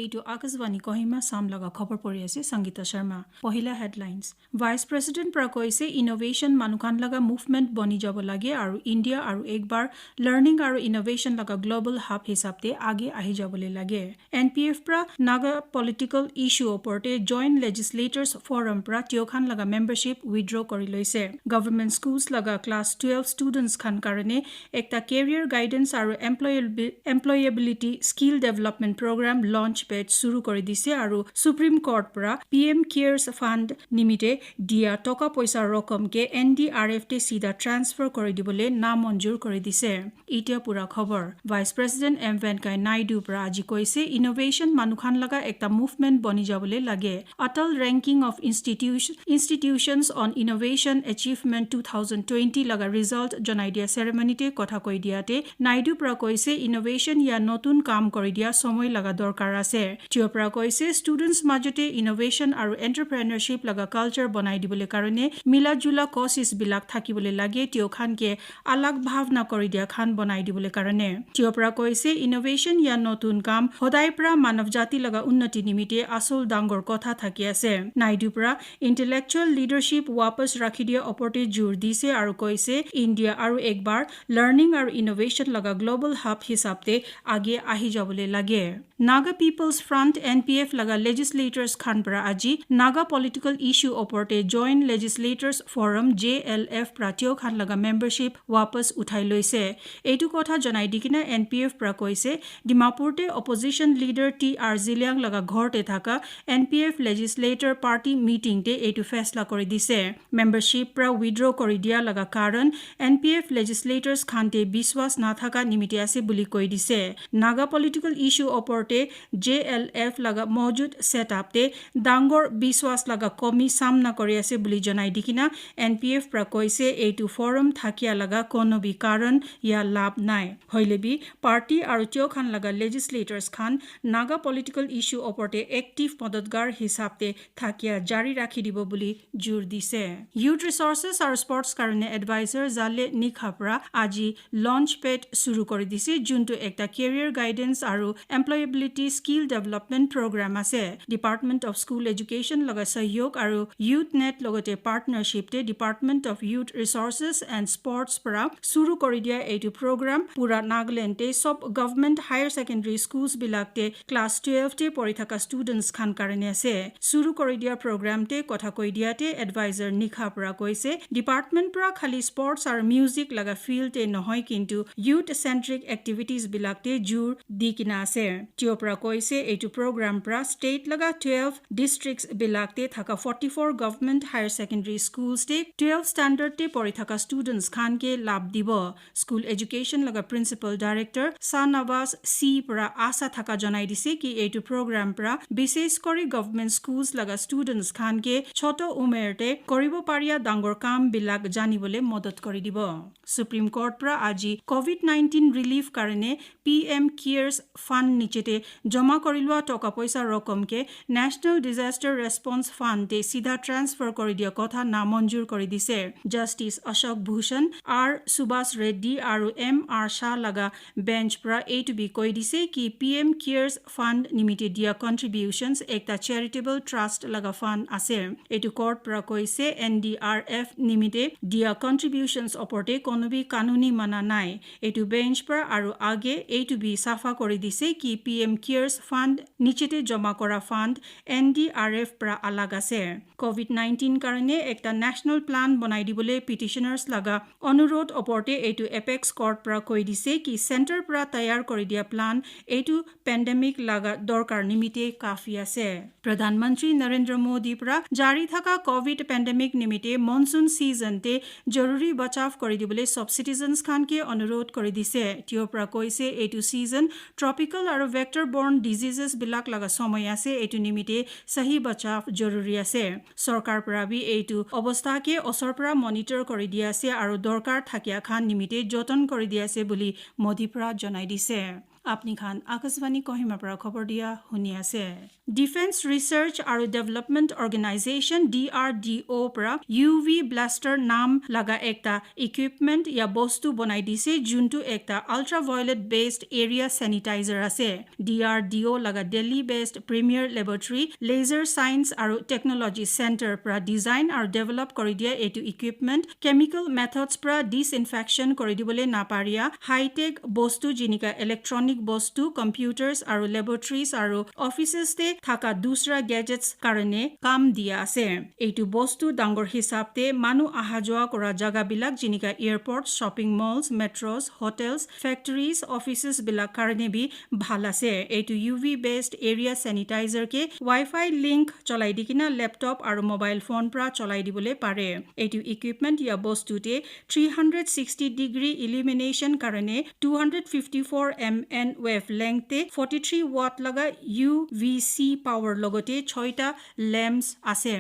এইটো আকাশবাণী কহিমা সামলগা খবৰ পৰি আছে সংগীতা শৰ্মা পহিলা হেডলাইন্স ভাইস প্ৰেসিডেন্ট পৰা কৈছে ইনোভেশন মানুখান লগা মুভমেন্ট বনি যাব লাগে আৰু ইন্ডিয়া আৰু একবাৰ লাৰ্নিং আৰু ইনোভেশন লগা গ্লোবাল হাব হিচাপতে আগে আহি যাবলৈ লাগে এনপিএফ পৰা নাগা পলিটিক্যাল ইস্যু ওপৰতে জয়েন্ট লেজিসলেটৰ্স ফোৰাম পৰা টিওখান লগা মেম্বাৰশিপ উইথড্ৰ কৰি লৈছে গভৰ্ণমেন্ট স্কুলছ লগা ক্লাছ 12 ষ্টুডেন্টস খান কাৰণে একটা কেৰিয়াৰ গাইডেন্স আৰু employability skill development program launch page suru kori dise aru supreme court pra pm cares fund nimite dia toka paisa rokom ke ndrf te sida transfer kori dibole na monjur kori dise itia pura khobor vice president m venkaiah naidu pra aji koise innovation manukhan laga ekta movement boni jabole lage atal ranking of institutions on innovation achievement 2020 laga result janai dia ceremony te kotha koi diate naidu pra koise innovation ya notun kam kori dia somoy laga দৰকাৰ আছে টিওপৰা কৈছে students মাজতে innovation আৰু এন্টাৰপ্ৰেনাৰশিপ লগা culture বনাই দিবলৈ কাৰণে মিলাজুলা coaches বিলাক থাকিবলৈ লাগে টিওখানকে আলাগ ভাৱনা কৰি দিয়া খান বনাই দিবলৈ কাৰণে টিওপৰা কৈছে ইনোভেশন ইয়া নতুন কাম সদায় পৰা মানৱ জাতি লগা উন্নতি নিমিতে আসল ডাঙৰ কথা থাকি আছে নাইডু পৰা ইন্টেলেকচুৱেল লিডাৰশিপ वापस ৰাখি দিয়া ওপৰতে জোৰ দিছে আৰু কৈছে ইণ্ডিয়া আৰু একবাৰ লাৰ্নিং আৰু ইনোভেশন লগা গ্লোবাল হাব হিচাপতে আগে আহি যাবলৈ লাগে Naga People's Front NPF laga legislators khanpra aji Naga political issue oporte joint legislators forum JLF pratio khan laga membership wapas uthai loise eitu kotha janai dikina NPF pra koise Dimapurte opposition leader TR Ziliang laga ghorte thaka NPF legislator party meeting te eitu faisla kori dise membership pra withdraw kori dia laga karon NPF legislators khante biswas na thaka nimite ase buli koi dise Naga political issue oporte JLF laga mojud setup te dangor biswas laga komi samna kori ase buli janai dikina NPF pra koise eitu forum thakia laga kono bi karon ya lab nai hoilebi party aru tiokhan laga legislators khan naga political issue oporte active madadgar hisapte thakia jari rakhi dibo buli jur dise youth resources aru sports karone advisor Zale Nikhapra aji launchpad suru kori dise junto ekta career guidance aru employability skill development program ase department of school education laga sahyog aru youth net logote partnership te department of youth resources and sports para suru kori dia eitu program pura Nagaland te sob government higher secondary schools bilakte class 12 te pori thaka students khan karone ase suru kori dia program te kotha koi diate advisor Nikha para koise department para khali sports aru music laga field te nohoy kintu youth centric activities bilakte jur dikina ase tiopra koise eitu program pra state laga 12 districts bilakte thaka 44 government higher secondary schools te 12 standard te pori thaka students khan ke lab dibo school education laga principal director Sanavas C pra asa thaka janai dise ki eitu program pra bises kori government schools laga students khan ke choto umerte koribo paria dangor kam bilak janibole modot kori dibo supreme court pra aji covid-19 relief karone pm cares fund nichete জমা কৰি লোৱা টকা পইচা ৰকমকে national disaster ৰেসপন্স fund তে সিধা transfer কৰি দিয়া কথা নামঞ্জুৰ কৰি দিছে জাস্টিস অশোক ভূষণ আৰ সুভাষ ৰেড্ডি আৰু এম আৰ শাহ লগা বেঞ্চ পৰা এইটো বি কৈ দিছে কি পিএম কেয়াৰ্স ফান্ড নিমিতে দিয়া কন্ট্ৰিবিউশনছ একটা চেৰিটেবল ট্ৰাষ্ট লগা ফান্ড আছে এইটো কোৰ্ট পৰা কৈছে এনডিআৰএফ নিমিতে দিয়া কন্ট্ৰিবিউশনছ ওপৰতে কোনোবি কানুনি মানা নাই এইটো বেঞ্চ পৰা আৰু আগে এইটো বি সাফা কৰি দিছে কি পিএম কেয়াৰ্স ফান্ড নিচেতে জমা কৰা ফান্ড এনডিআৰএফ পৰা আলাগ আছে কোভিড-19 কাৰণে একটা ন্যাশনাল প্লান বনাই দিবলে পিটিশনাৰ্স লগা অনুৰোধ ওপৰতে এইটো এপেক্স কোৰ্ট পৰা কৈ দিছে কি সেন্টাৰ পৰা তৈয়াৰ কৰি দিয়া প্লান এইটো পেণ্ডেমিক লগা দৰকাৰ নিমিতে কাফি আছে প্ৰধানমন্ত্ৰী নৰেন্দ্ৰ মোদী পৰা জাৰি থকা কোভিড পেণ্ডেমিক নিমিতে মনসুন সিজনতে জৰুৰী বচাव কৰি দিবলে সব সিটিজেনছ খানকে অনুৰোধ কৰি দিছে তিও পৰা কৈছে এইটো সিজন ট্ৰপিক্যাল আৰু ভেক্টৰ বৰ্ন ডিজিজেস বিলাক লগা সময় আছে এইটো নিমিতে সহি বচাव জৰুৰী আছে সৰকাৰ পৰা বি এইটো অৱস্থাকে অসৰ পৰা মনিটৰ কৰি দিয়া আছে আৰু দৰকাৰ থাকিয়া খান নিমিতে যতন কৰি দিয়া আছে বুলি মোদী পৰা জনাই দিছে আপনি খান আকাশবাণী কহিমাৰ পৰা খবৰ দিয়া শুনি আছে ডিফেন্স ৰিচাৰ্চ আৰু ডেভেলপমেন্ট অৰ্গেনাইজেশ্যন DRDO পৰা UV ব্লাষ্টাৰ নাম লগা একটা ইকুইপমেন্ট ইয়া বস্তু বনাই দিছে যোনটো একটা আল্ট্ৰাভায়োলেট বেসড এৰিয়া স্যানিটাইজাৰ আছে DRDO লগা Delhi based premier laboratory laser science আৰু টেকনলজি চেণ্টাৰ পৰা ডিজাইন আৰু ডেভেলপ কৰি দিয়া এইটো ইকুইপমেন্ট কেমিকেল মেথডছ পৰা ডিসইনফেকশন কৰি দিবলৈ নাপাৰিয়া হাইটেক বস্তু জিনিকা ইলেক্ট্ৰনিক বস্তু কম্পিউটাৰ্ছ আৰু লেবৰেটৰীজ আৰু অফিচেছতে থাকা দুসৰা গেজেটছ কাৰণে কাম দিয়া আছে এইটো বস্তু ডাঙৰ হিচাপতে মানুহ আহা যোৱা কৰা জাগাবিলাক জিনিকা এয়াৰপোৰ্ট শ্বপিং মলছ মেট্ৰছ হোটেলছ ফেক্টৰীজ অফিচেছ বিলাক কাৰণে বি ভাল আছে এইটো UV বেসড এৰিয়া স্যানিটাইজাৰ কে ওয়াইফাই লিংক চলাই দিকিনা ল্যাপটপ আৰু মোবাইল ফোন পৰা চলাই দিবলৈ পাৰে এইটো ইকুইপমেন্ট ইয়া বস্তুতে 360 ডিগ্ৰী ইলিমিনেশন কাৰণে 254 mN wavelength 43 watt লগা UVC power লগতে 6টা ল্যাম্পছ আছে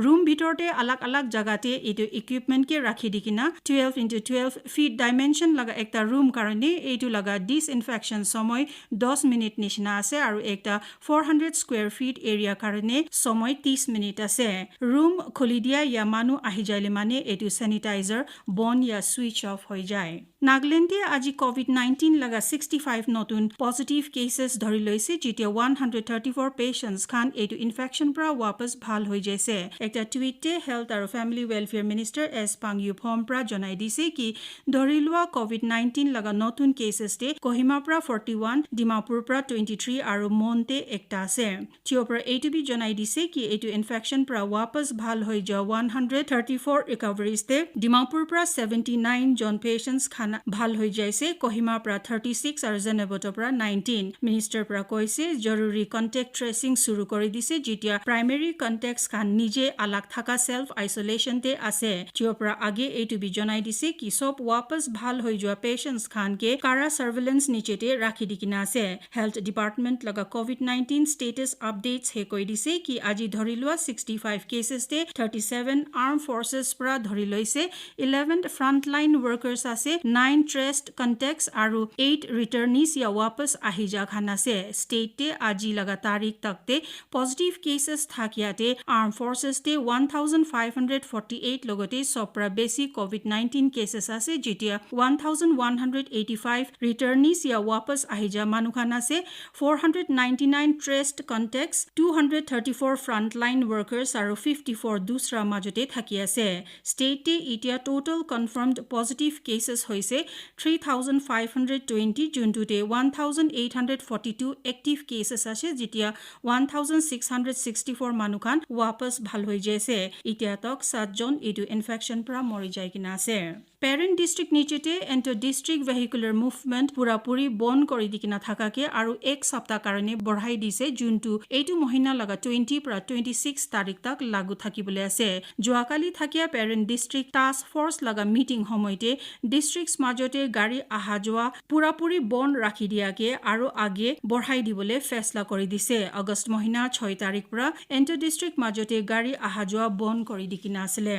রুম ভিতৰতে আলাগ আলাগ জাগাতে এইটো ইকুইপমেন্ট কে ৰাখি দিকিনা 12x12 ফিট ডাইমেনশন লগা একটা ৰুম কাৰণে এইটো লগা ডিসইনফেকশন সময় 10 মিনিট নিচিনা আছে আৰু একটা 400 স্কয়াৰ ফিট এৰিয়া কাৰণে সময় 30 মিনিট আছে ৰুম খুলি দিয়া ইয়া মানুহ আহি যাইলে মানে এইটো স্যানিটাইজাৰ বন ইয়া সুইচ অফ হৈ যায় নাগালেণ্ডে আজি কোভিড-19 লগা 65 নতুন পজিটিভ কেसेस ধৰি লৈছে যেতিয়া 134 পেশেন্টস খান এইটো ইনফেকশন পৰা वापस ভাল হৈ যাইছে একটা টুইটে হেলথ আৰু ফ্যামিলি ওয়েলফেয়াৰ মিনিষ্টাৰ এছ পাংয়ুফম পৰা জনাই দিছে কি ধৰি লোৱা কোভিড-19 লগা নতুন কেसेस তে কোহিমা পৰা 41 ডিমাপুৰ পৰা 23 আৰু মনতে একটা আছে থিও পৰা এইটো বি জনাই দিছে কি এইটো ইনফেকশন পৰা वापस ভাল হৈ যোৱা 134 ৰিকভাৰিজ তে ডিমাপুৰ পৰা 79 জন পেশেন্টস খান ভাল হৈ যাইছে কোহিমা পৰা 36 আৰু জেনেবটৰ পৰা 19 মিনিষ্টাৰ পৰা কৈছে জৰুৰী কন্টাক্ট ট্ৰেসিং শুৰু কৰি দিছে যেতিয়া প্ৰাইমেৰী কন্টাক্টস খান নিজে আলাগ থাকা সেলফ আইসোলেশন তে আছে থিও পৰা আগে এইটো বি জনাই দিছে কি সব वापस ভাল হৈ যোৱা পেশেন্টস খান কে কাৰা সাৰ্ভেলেন্স নিচেতে ৰাখি দিকিনা আছে হেলথ ডিপাৰ্টমেন্ট লগা কোভিড-19 স্টেটাস আপডেটস হে কৈ দিছে কি আজি ধৰি লোৱা 65 কেसेस তে 37 আৰ্ম ফৰ্সেস পৰা ধৰি লৈছে 11 ফ্ৰন্টলাইন ওয়াৰ্কাৰ্স আছে 9 ট্ৰেস্ট কন্টেক্টস আৰু 8 ৰিটাৰ্নিজ ইয়া वापस আহি যা খান আছে স্টেটে আজি লগা তাৰিখ তকতে পজিটিভ কেसेस থাকিয়াতে আৰ্ম ফৰ্সেস তে 1548 লগতে সপ্ৰা বেছি কোভিড-19 কেसेस আছে যেতিয়া 1185 ৰিটাৰ্নিজ ইয়া वापस আহি যা মানুহ খান আছে 499 ট্ৰেস্ট কন্টেক্টস 234 ফ্ৰন্টলাইন ওয়াৰ্কাৰ্স আৰু 54 দুসৰা মাজতে থাকি আছে স্টেটে ইতিয়া টোটাল কনফাৰ্মড পজিটিভ কেसेस হৈছে 3520 জুনটোতে 1842 এক্টিভ কেसेस আছে যেতিয়া 1664 মানুহ খান वापस ভাল হৈ যাইছে ইতিয়া তক 7 জন এইটো ইনফেকশন পৰা মৰি যায় কিনা আছে পেৰেন্ট ডিস্ট্ৰিক্ট নিচেতে এন্টাৰ ডিস্ট্ৰিক্ট ভেহিকুলাৰ মুভমেন্ট পুৰাপুৰি বন কৰি দিকিনা থাকাকে আৰু এক সপ্তাহ কাৰণে বঢ়াই দিছে যোনটো এইটো মহিনা লগা 20 পৰা 26 তাৰিখ তক লাগু থাকিবলৈ আছে যোৱাকালি থাকিয়া পেৰেন্ট ডিস্ট্ৰিক্ট টাস্ক ফৰ্স লগা মিটিং সময়তে ডিস্ট্ৰিক্টস মাজতে গাড়ী আহা যোৱা পুৰাপুৰি বন ৰাখি দিয়াকে আৰু আগে বঢ়াই দিবলৈ ফেছলা কৰি দিছে আগষ্ট মহিনা 6 তাৰিখ পৰা এন্টাৰ ডিস্ট্ৰিক্ট মাজতে গাড়ী আহা যোৱা বন কৰি দিকিনা আছিলে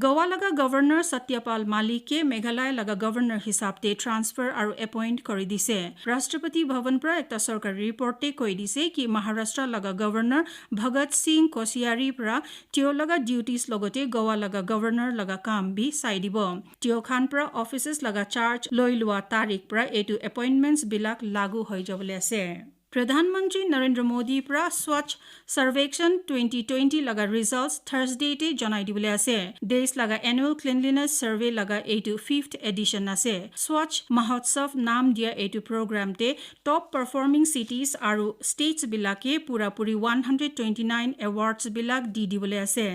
গোৱা লগা গভৰ্ণৰ সত্যপাল মালিকে মেঘালয় লগা গভৰ্ণৰ হিচাপতে ট্ৰান্সফাৰ আৰু এপইন্ট কৰি দিছে ৰাষ্ট্ৰপতি ভৱন পৰা একটা চৰকাৰী ৰিপৰ্টে কৈ দিছে কি মহাৰাষ্ট্ৰ লগা গভৰ্ণৰ ভগত সিং কোচিয়াৰী পৰা তিও লগা ডিউটিজ লগতে গোৱা লগা গভৰ্ণৰ লগা কাম বি চাই দিব তিও খান পৰা অফিচেছ লগা চাৰ্জ লৈ লোৱা তাৰিখ পৰা এইটো এপইন্টমেন্টছ বিলাক লাগু হৈ যাবলৈ আছে प्रधानमंत्री नरेंद्र मोदी পৰা স্বচ্ছ सर्वेक्षण 2020 লগা ৰিজাল্টস থাৰ্সডে তে জনাই দিবলৈ আছে দেশ লগা এনুৱেল ক্লিনলিনেছ সাৰ্ভে লগা এইটো 5th এডিশন আছে স্বচ্ছ মহোৎসৱ নাম দিয়া এইটো প্ৰগ্ৰামতে টপ পাৰফৰ্মিং সিটিজ আৰু ষ্টেটস বিলাকে পুৰাপুৰি 129 এৱাৰ্ডছ বিলাক দি দিবলৈ আছে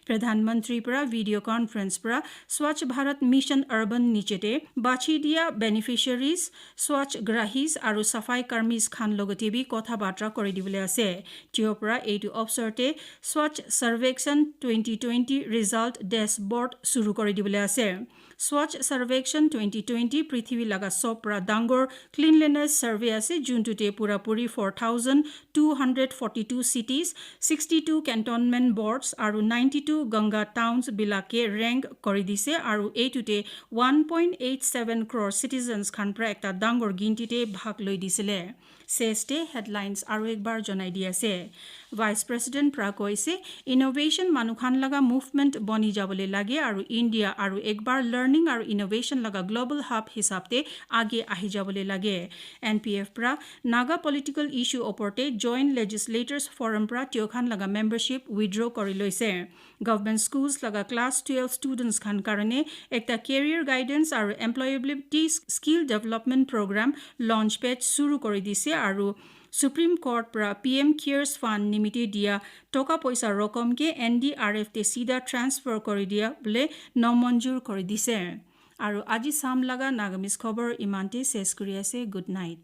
প্ৰধানমন্ত্ৰী পৰা ভিডিও কনফাৰেন্স পৰা স্বচ্ছ ভাৰত মিছন আৰবান নিচেতে বাছি দিয়া বেনিফিচিয়াৰিজ স্বচ্ছ গ্ৰাহীজ আৰু সাফাই কৰ্মীজ খান লগতে বি কথা বাৰ্তা কৰি দিবলৈ আছে যিৰ পৰা এইটো অৱসৰতে স্বচ্ছ সৰ্বেক্ষণ 2020 ৰিজাল্ট ডেশবৰ্ড শুৰু কৰি দিবলৈ আছে স্বচ্ছ সৰ্বেক্ষণ 2020 পৃথিৱী লগা সবৰা ডাঙৰ ক্লিনলিনেছ সাৰ্ভে আছে যোনটোতে পুৰাপুৰি 4242 cities 62 cantonment boards আৰু 92 গংগা টাউনছ বিলাকে ৰেংক কৰি দিছে আৰু এইটোতে 1.87 crore citizens খান পৰা একটা ডাঙৰ গিনতিতে ভাগ লৈ দিছিলে সেষ্টে হেডলাইনছ আৰু একবাৰ জনাই দি আছে ভাইস প্ৰেসিডেন্ট প্ৰা কৈছে ইনোভেশন মানুখান লগা মুভমেন্ট বনি যাবলৈ লাগে আৰু ইন্ডিয়া আৰু একবাৰ লাৰ্নিং আৰু ইনোভেশন লগা গ্লোবাল হাব হিচাপতে আগে আহি যাবলৈ লাগে এনপিএফ প্ৰা নাগা পলিটিক্যাল ইস্যু ওপৰতে জয়েন্ট লেজিসলেটৰ্স ফৰাম প্ৰা টিওখান লগা মেম্বাৰশিপ উইথড্ৰ কৰি লৈছে গভৰ্নমেন্ট স্কুলছ লগা ক্লাছ 12 ষ্টুডেন্টস খান কাৰণে একটা কেৰিয়াৰ গাইডেন্স আৰু employability skill development programme launch পেজ শুৰু কৰি দিছে আৰু সুপ্ৰিম কোৰ্ট পৰা পিএম কেয়াৰ্স ফাণ্ড নিমিত্তে দিয়া টকা পইচা ৰকমকে এনডিআৰএফ তে সিধা ট্ৰান্সফাৰ কৰি দিয়া বলে নমঞ্জুৰ কৰি দিছে আৰু আজি সাম লগা নাগামিজ খবৰ ইমানতে শেষ কৰি আছে গুড নাইট